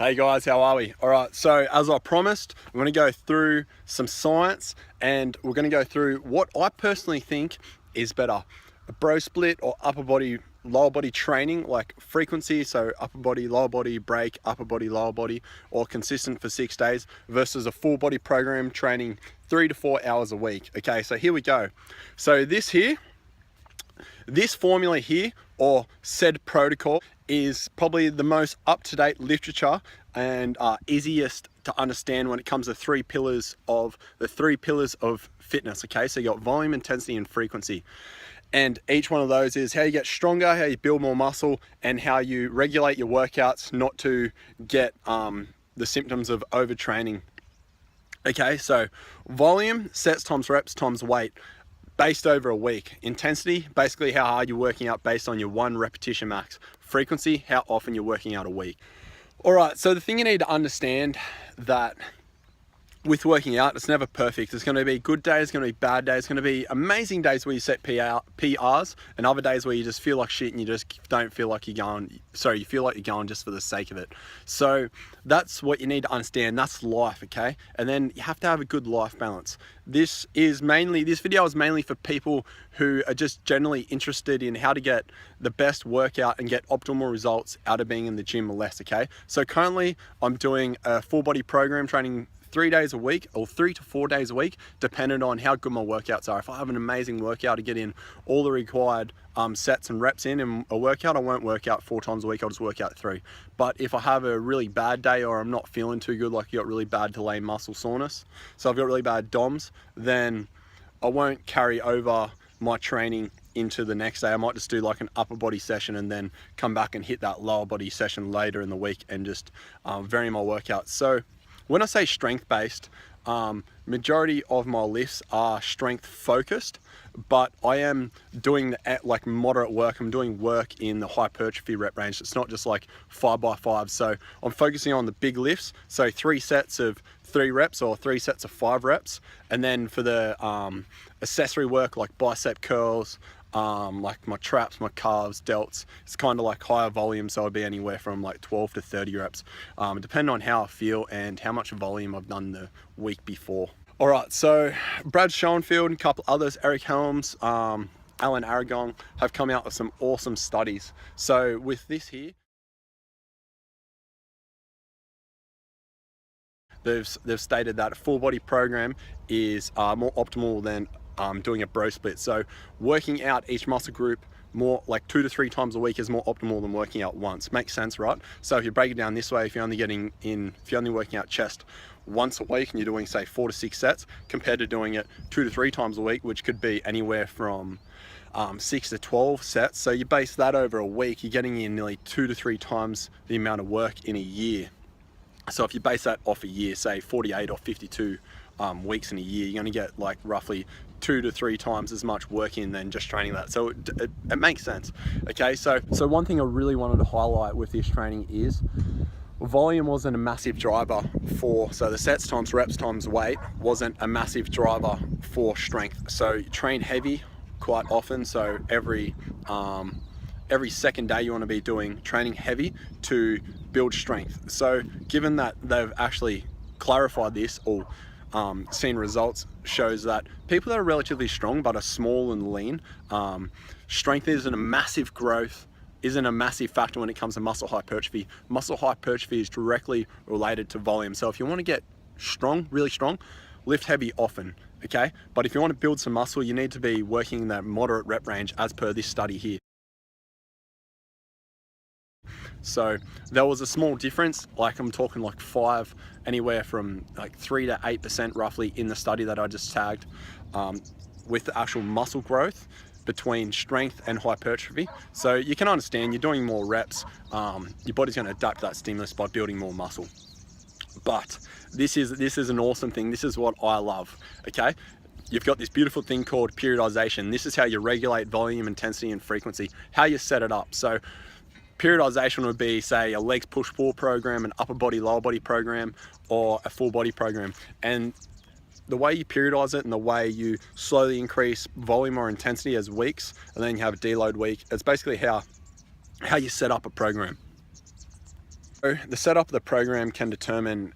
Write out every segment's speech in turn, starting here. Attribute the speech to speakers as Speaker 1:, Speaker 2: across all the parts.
Speaker 1: Hey guys, how are we? All right, so as I promised, I'm going to go through some science and we're going to go through what I personally think is better, a bro split or upper body, lower body training, like frequency, so upper body, lower body, break, upper body, lower body, or consistent for 6 days versus a full body program training 3 to 4 hours a week. Okay, so here we go. So this formula here, or said protocol, is probably the most up-to-date literature and easiest to understand when it comes to the three pillars of fitness. Okay, so you got volume, intensity, and frequency. And each one of those is how you get stronger, how you build more muscle, and how you regulate your workouts not to get the symptoms of overtraining. Okay, so volume, sets times reps times weight, based over a week. Intensity, basically how hard you're working out based on your 1 repetition max. Frequency, how often you're working out a week. All right, so the thing you need to understand that with working out, it's never perfect. There's going to be good days, going to be bad days, going to be amazing days where you set PRs, and other days where you just feel like shit and you just don't feel like you're going, you feel like you're going just for the sake of it. So that's what you need to understand. That's life, okay? And then you have to have a good life balance. This video is mainly for people who are just generally interested in how to get the best workout and get optimal results out of being in the gym less, okay? So currently I'm doing a full body program training 3 days a week or 3 to 4 days a week, depending on how good my workouts are. If I have an amazing workout to get in all the required sets and reps in a workout, I won't work out 4 times a week, I'll just work out 3. But if I have a really bad day or I'm not feeling too good, like you got really bad delayed muscle soreness, so I've got really bad DOMs, then I won't carry over my training into the next day. I might just do like an upper body session and then come back and hit that lower body session later in the week and just vary my workouts. So when I say strength-based, majority of my lifts are strength-focused, but I am doing like moderate work. I'm doing work in the hypertrophy rep range. It's not just like 5x5. So I'm focusing on the big lifts. So 3 sets of 3 reps or 3 sets of 5 reps. And then for the accessory work like bicep curls, like my traps, my calves, delts, it's kind of like higher volume, so I'd be anywhere from like 12 to 30 reps, depending on how I feel and how much volume I've done the week before. All right, so Brad Schoenfield and a couple others, Eric Helms, Alan Aragon, have come out with some awesome studies. So with this here, they've stated that a full body program is more optimal than doing a bro split. So working out each muscle group more like 2 to 3 times a week is more optimal than working out once. Makes sense, right? So if you break it down this way, if you're only working out chest once a week and you're doing say 4 to 6 sets, compared to doing it 2 to 3 times a week, which could be anywhere from 6 to 12 sets. So you base that over a week, you're getting in nearly 2 to 3 times the amount of work in a year. So if you base that off a year, say 48 or 52 weeks in a year, you're going to get like roughly 2 to 3 times as much work in than just training that. So it makes sense. Okay, so one thing I really wanted to highlight with this training is volume wasn't a massive driver so the sets times reps times weight wasn't a massive driver for strength. So you train heavy quite often, so every second day you want to be training heavy to build strength. So given that they've actually clarified this or seen results, shows that people that are relatively strong but are small and lean, strength isn't a massive factor when it comes to muscle hypertrophy. Muscle hypertrophy is directly related to volume. So if you want to get strong, really strong, lift heavy often, okay? But if you want to build some muscle, you need to be working in that moderate rep range as per this study here. So there was a small difference, like I'm talking like 5, anywhere from like 3 to 8% roughly in the study that I just tagged, with the actual muscle growth between strength and hypertrophy. So you can understand you're doing more reps, your body's going to adapt to that stimulus by building more muscle. But this is an awesome thing. This is what I love, okay? You've got this beautiful thing called periodization. This is how you regulate volume, intensity, and frequency, how you set it up. So periodization would be, say, a legs push-pull program, an upper body, lower body program, or a full body program. And the way you periodize it and the way you slowly increase volume or intensity as weeks, and then you have a deload week, it's basically how you set up a program. So the setup of the program can determine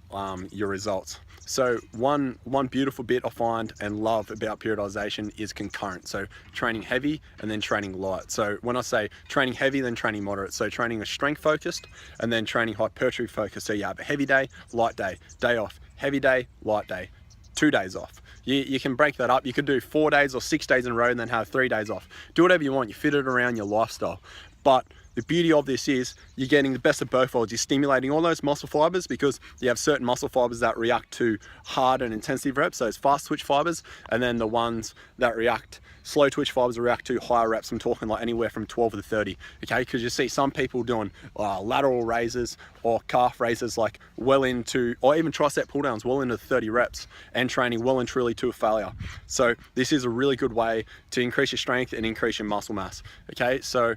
Speaker 1: your results. So one beautiful bit I find and love about periodization is concurrent. So training heavy and then training light. So when I say training heavy, then training moderate. So training a strength focused and then training hypertrophy focused. So you have a heavy day, light day, day off, heavy day, light day, 2 days off. You can break that up. You could do 4 days or 6 days in a row and then have 3 days off. Do whatever you want. You fit it around your lifestyle. But the beauty of this is you're getting the best of both worlds. You're stimulating all those muscle fibers because you have certain muscle fibers that react to hard and intensive reps, those fast twitch fibers, and then the ones that react, slow twitch fibers react to higher reps. I'm talking like anywhere from 12 to 30, okay? Because you see some people doing lateral raises or calf raises like well into, or even tricep pull downs well into 30 reps and training well and truly to a failure. So this is a really good way to increase your strength and increase your muscle mass, okay? So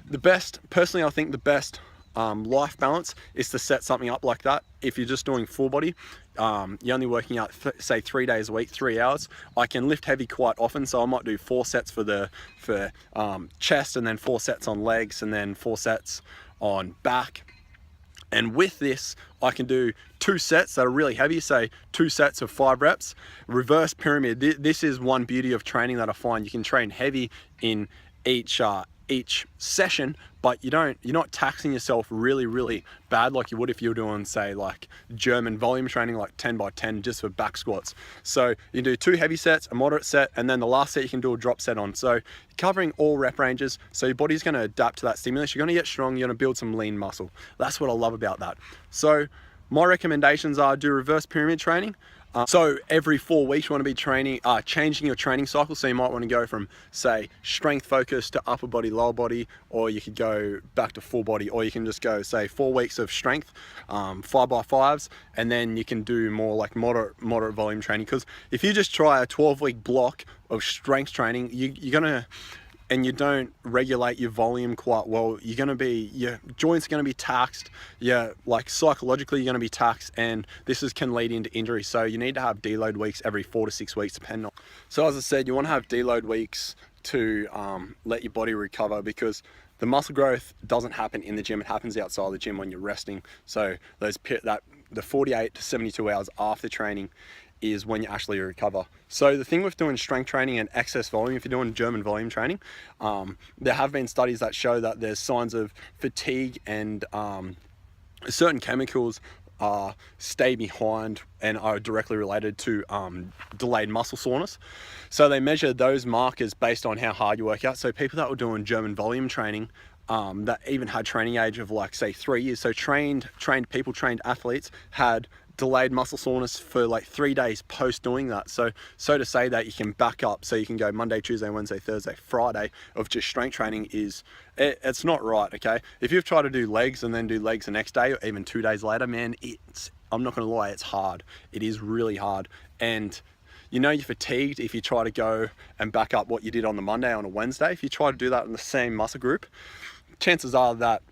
Speaker 1: the best, personally, I think the best life balance is to set something up like that. If you're just doing full body, you're only working out say 3 days a week, 3 hours. I can lift heavy quite often, so I might do 4 sets for chest, and then 4 sets on legs, and then 4 sets on back. And with this, I can do 2 sets that are really heavy, say 2 sets of 5 reps, reverse pyramid. This is one beauty of training that I find. You can train heavy in each session, but you're not taxing yourself really bad like you would if you were doing, say, like German volume training, like 10 by 10 just for back squats. So you can do 2 heavy sets, a moderate set, and then the last set you can do a drop set on. So covering all rep ranges, so your body's going to adapt to that stimulus. You're going to get strong, you're going to build some lean muscle. That's what I love about that. So my recommendations are do reverse pyramid training. So every 4 weeks you want to be changing your training cycle. So you might want to go from, say, strength focus to upper body, lower body, or you could go back to full body, or you can just go, say, 4 weeks of strength, 5x5s, and then you can do more like moderate volume training. Because if you just try a 12-week block of strength training, you're gonna, and you don't regulate your volume quite well, your joints are going to be taxed, like psychologically you're going to be taxed, and this can lead into injury. So you need to have deload weeks every 4 to 6 weeks, depending on. So as I said, you want to have deload weeks to let your body recover, because the muscle growth doesn't happen in the gym, it happens outside the gym when you're resting. So the 48 to 72 hours after training is when you actually recover. So the thing with doing strength training and excess volume, if you're doing German volume training, there have been studies that show that there's signs of fatigue, and certain chemicals stay behind and are directly related to delayed muscle soreness. So they measure those markers based on how hard you work out. So people that were doing German volume training, that even had training age of like, say, 3 years, so trained athletes had delayed muscle soreness for like 3 days post doing that. So to say that you can back up, so you can go Monday, Tuesday, Wednesday, Thursday, Friday of just strength training, it's not right, okay? If you've tried to do legs and then do legs the next day, or even 2 days later, man, I'm not gonna lie, it's hard. It is really hard. And you're fatigued if you try to go and back up what you did on the Monday on a Wednesday. If you try to do that in the same muscle group, chances are that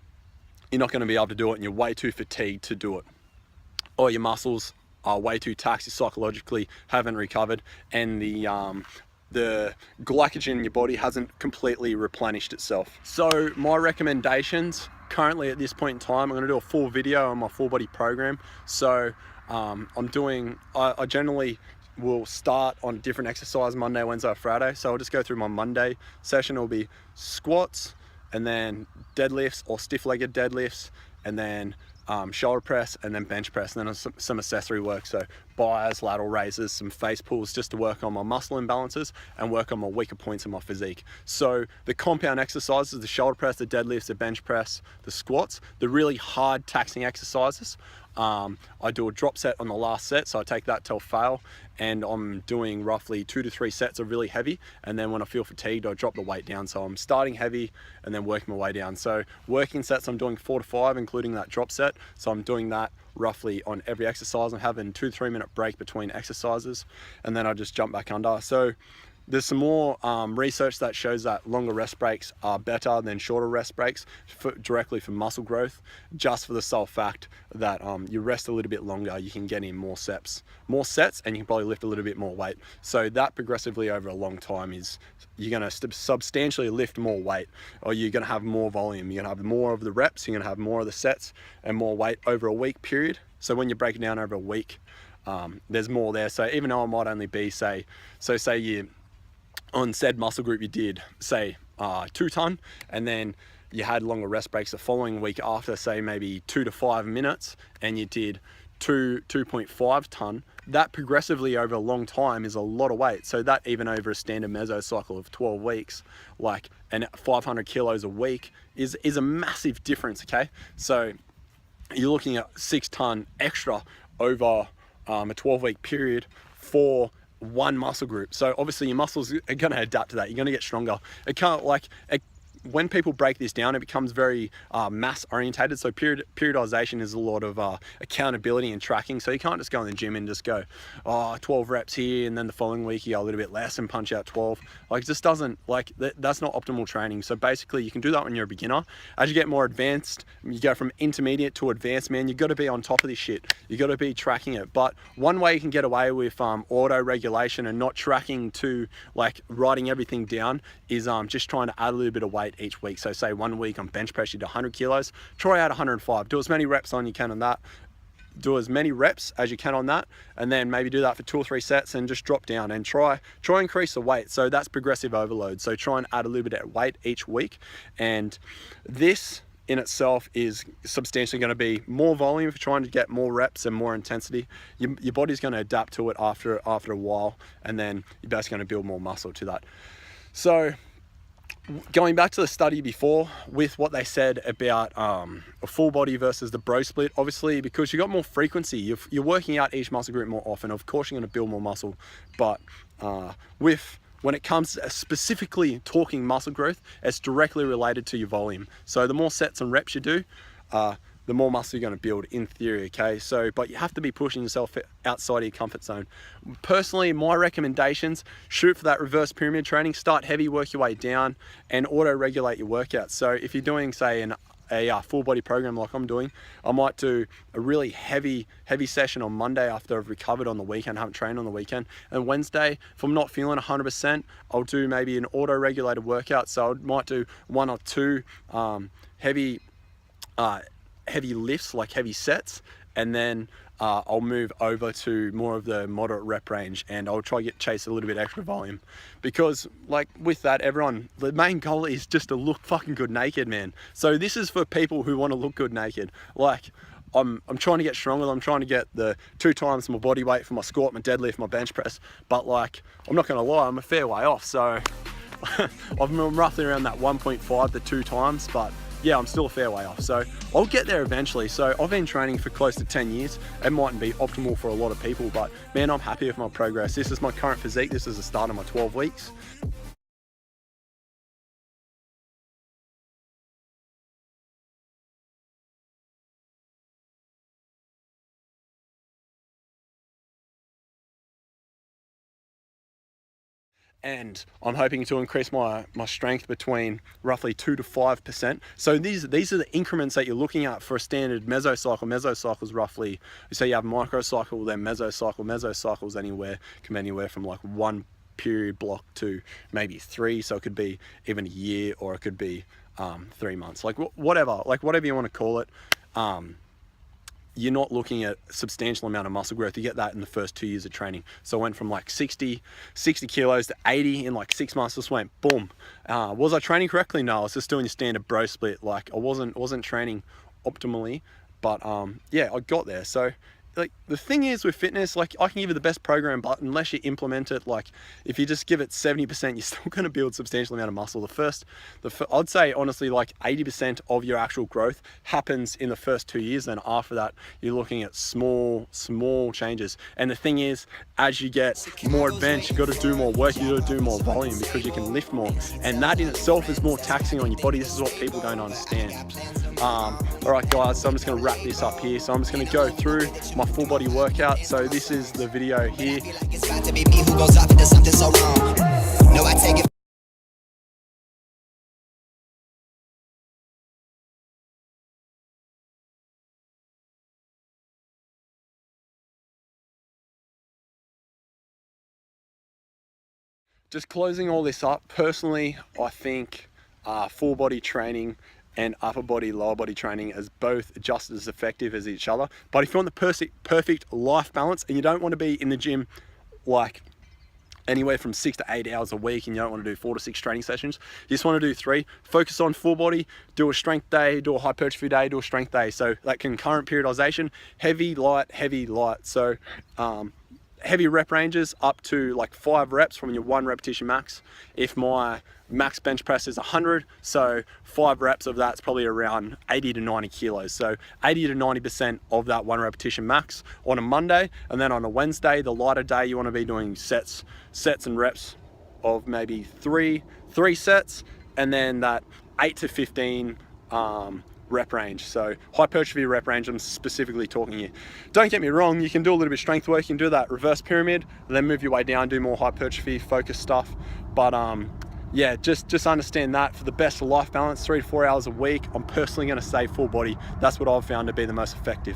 Speaker 1: you're not gonna be able to do it, and you're way too fatigued to do it. Or your muscles are way too taxed, you psychologically haven't recovered, and the glycogen in your body hasn't completely replenished itself. So my recommendations currently at this point in time, I'm going to do a full video on my full body program. So I generally will start on a different exercise Monday, Wednesday, or Friday. So I'll just go through my Monday session. It'll be squats, and then deadlifts or stiff-legged deadlifts, and then shoulder press, and then bench press, and then some accessory work, so bias, lateral raises, some face pulls, just to work on my muscle imbalances and work on my weaker points in my physique. So the compound exercises, the shoulder press, the deadlifts, the bench press, the squats, the really hard taxing exercises, I do a drop set on the last set, so I take that till fail, and I'm doing roughly 2 to 3 sets of really heavy, and then when I feel fatigued, I drop the weight down. So I'm starting heavy and then working my way down. So working sets, I'm doing 4 to 5, including that drop set. So I'm doing that roughly on every exercise. I'm having 2 to 3 minute break between exercises, and then I just jump back under. So there's some more research that shows that longer rest breaks are better than shorter rest breaks directly for muscle growth, just for the sole fact that you rest a little bit longer, you can get in more sets, and you can probably lift a little bit more weight. So that progressively over a long time is, you're going to substantially lift more weight, or you're going to have more volume, you're going to have more of the reps, you're going to have more of the sets and more weight over a week period. So when you break it down over a week, there's more there. So even though it might only be, say you, on said muscle group, you did say 2 ton, and then you had longer rest breaks the following week after, say maybe 2 to 5 minutes, and you did 2.5 ton, that progressively over a long time is a lot of weight. So that even over a standard mesocycle of 12 weeks, like, and 500 kilos a week is a massive difference. Okay, so you're looking at 6 ton extra over a 12-week period for one muscle group. So obviously your muscles are going to adapt to that. You're going to get stronger. It can't, like, when people break this down, it becomes very mass orientated. So periodization is a lot of accountability and tracking. So you can't just go in the gym and just go, 12 reps here, and then the following week you go a little bit less and punch out 12. Like, it just doesn't, like, that's not optimal training. So basically you can do that when you're a beginner. As you get more advanced, you go from intermediate to advanced, man, you got to be on top of this shit. You got to be tracking it. But one way you can get away with auto regulation and not tracking to, like, writing everything down is just trying to add a little bit of weight each week. So say 1 week on bench press you do 100 kilos, try out 105, do as many reps on you can on that, do as many reps as you can on that, and then maybe do that for 2 or 3 sets and just drop down and try increase the weight. So that's progressive overload. So try and add a little bit of weight each week, and this in itself is substantially going to be more volume if you're trying to get more reps and more intensity. Your body's going to adapt to it after a while, and then you're basically going to build more muscle to that. So going back to the study before with what they said about a full body versus the bro split, obviously because you got more frequency, you're working out each muscle group more often, of course you're going to build more muscle. But when it comes to specifically talking muscle growth, it's directly related to your volume. So the more sets and reps you do, the more muscle you're going to build in theory. Okay, so but you have to be pushing yourself outside of your comfort zone. Personally, my recommendations: shoot for that reverse pyramid training, start heavy, work your way down, and auto regulate your workouts. So if you're doing, say, a full body program like I'm doing, I might do a really heavy session on Monday after I've recovered on the weekend, haven't trained on the weekend, and Wednesday, if I'm not feeling 100%, I'll do maybe an auto regulated workout. So I might do 1 or 2 heavy lifts, like heavy sets, and then I'll move over to more of the moderate rep range, and I'll try to chase a little bit extra volume, because, like, with that, the main goal is just to look fucking good naked, man. So this is for people who want to look good naked. Like, I'm trying to get stronger. I'm trying to get the 2 times my body weight for my squat, my deadlift, my bench press. But, like, I'm not gonna lie, I'm a fair way off. So I'm roughly around that 1.5 to 2 times, but yeah, I'm still a fair way off. So I'll get there eventually. So I've been training for close to 10 years. It mightn't be optimal for a lot of people, but man, I'm happy with my progress. This is my current physique. This is the start of my 12 weeks. And I'm hoping to increase my strength between roughly 2 to 5%. So these are the increments that you're looking at for a standard mesocycle. Mesocycle is roughly, so you have microcycle, then mesocycle. Mesocycles can be anywhere from like 1 period block to maybe 3. So it could be even a year, or it could be 3 months, like whatever you want to call it. You're not looking at a substantial amount of muscle growth. You get that in the first 2 years of training. So I went from like 60 kilos to 80 in like 6 months. Just went boom. Was I training correctly? No, I was just doing a standard bro split. Like I wasn't training optimally, but yeah, I got there. So like the thing is with fitness, like I can give you the best program, but unless you implement it, like if you just give it 70%, you're still going to build a substantial amount of muscle. I'd say honestly, like 80% of your actual growth happens in the first 2 years. Then after that, you're looking at small changes. And the thing is, as you get more advanced, you got to do more work, you got to do more volume, because you can lift more. And that in itself is more taxing on your body. This is what people don't understand. All right guys, so I'm just going to wrap this up here. So I'm just going to go through my full body workout. So this is the video here. It's about to be me who goes off into something so wrong. No, I take it. just closing all this up, personally, I think full body training and upper body, lower body training is both just as effective as each other. But if you want the perfect life balance and you don't want to be in the gym like anywhere from 6 to 8 hours a week, and you don't want to do 4 to 6 training sessions, you just want to do 3, focus on full body, do a strength day, do a hypertrophy day, do a strength day. So that concurrent periodization, heavy, light, heavy, light. So heavy rep ranges up to like 5 reps from your 1 repetition max. If my max bench press is 100, so 5 reps of that's probably around 80 to 90 kilos. So 80 to 90% of that 1 repetition max on a Monday. And then on a Wednesday, the lighter day, you want to be doing sets and reps of maybe three sets, and then that 8 to 15 rep range. So hypertrophy rep range, I'm specifically talking here. Don't get me wrong, you can do a little bit of strength work, you can do that reverse pyramid, and then move your way down, do more hypertrophy focused stuff. But yeah, just understand that for the best life balance, 3 to 4 hours a week, I'm personally going to say full body. That's what I've found to be the most effective.